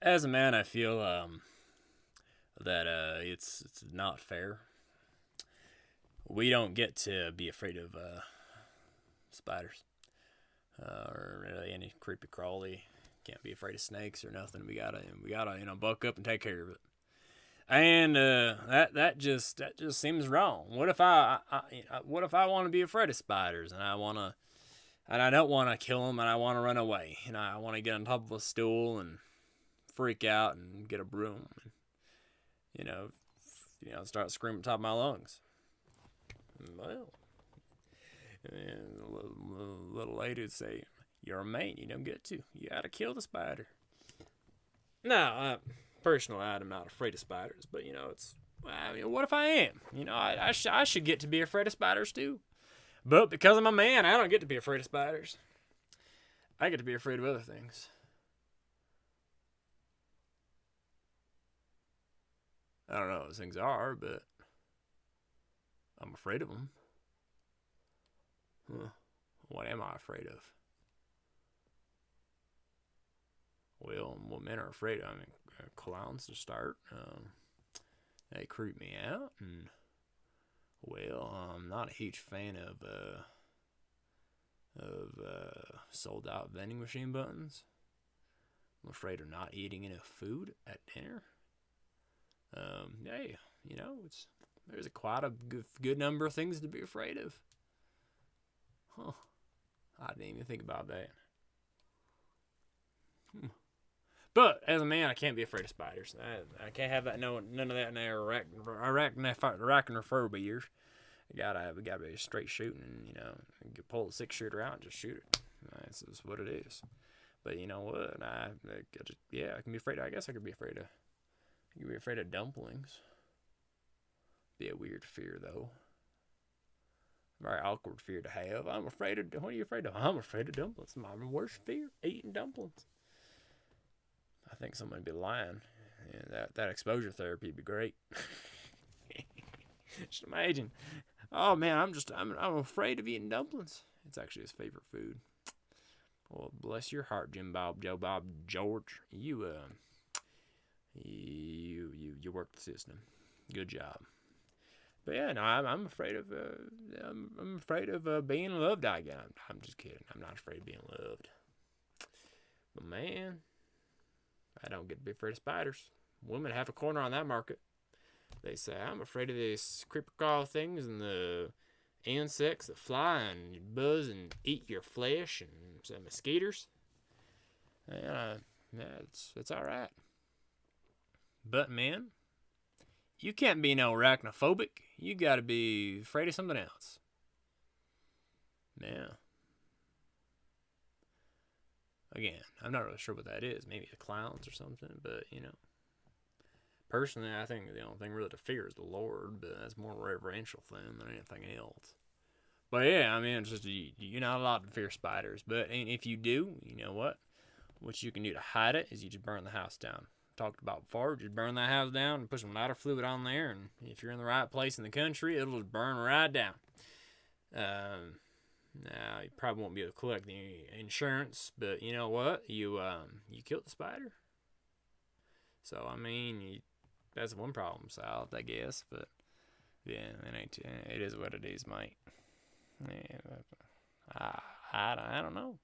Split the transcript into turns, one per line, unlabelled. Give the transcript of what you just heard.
As a man, I feel that it's not fair. We don't get to be afraid of spiders or really any creepy crawly. Can't be afraid of snakes or nothing. We gotta buck up and take care of it. And that just seems wrong. What if I want to be afraid of spiders and I don't want to kill them and I want to run away and I want to get on top of a stool and freak out and get a broom and you know start screaming at the top of my lungs. Well, and the little lady would say, "You're a man. You don't get to. You gotta kill the spider." No, personally, I'm not afraid of spiders, but it's. I mean, what if I am? I should get to be afraid of spiders too. But because I'm a man, I don't get to be afraid of spiders. I get to be afraid of other things. I don't know what those things are, but I'm afraid of them. Huh. What am I afraid of? Well, what men are afraid of. I mean, clowns to start. They creep me out, and I'm not a huge fan of sold out vending machine buttons. I'm afraid of not eating enough food at dinner. Hey, there's quite a good number of things to be afraid of. Huh? I didn't even think about that. Hmm. But as a man, I can't be afraid of spiders. I can't have that. No, none of that in there. Arachnophobia. We gotta be straight shooting, and you pull a 6 shooter out and just shoot it. That's just what it is. But you know what? I can be afraid. I guess I could be afraid of. You could be afraid of dumplings. Be a weird fear though. Very awkward fear to have. I'm afraid of. What are you afraid of? I'm afraid of dumplings. My worst fear: eating dumplings. I think somebody would be lying. Yeah, that exposure therapy would be great. Just imagine. Oh man, I'm afraid of eating dumplings. It's actually his favorite food. Well, bless your heart, Jim Bob, Joe Bob, George. You worked the system. Good job. But yeah, no, I'm afraid of I'm afraid of being loved. I'm just kidding. I'm not afraid of being loved. But man, I don't get to be afraid of spiders. Women have a corner on that market. They say, I'm afraid of these creeper crawl things and the insects that fly and buzz and eat your flesh and some mosquitoes. Yeah, it's all right. But man, you can't be no arachnophobic. You gotta be afraid of something else. Yeah. Again, I'm not really sure what that is. Maybe the clowns or something, but personally, I think the only thing really to fear is the Lord, but that's more a reverential thing than anything else. But yeah, I mean, it's just you're not allowed to fear spiders. But if you do, you know what? What you can do to hide it is you just burn the house down. Talked about before, just burn that house down and put some lighter fluid on there, and if you're in the right place in the country, it'll just burn right down. Now you probably won't be able to collect the insurance, but you know what? You killed the spider, so I mean, that's one problem solved, I guess. But yeah, it is what it is, mate. Yeah, I don't know.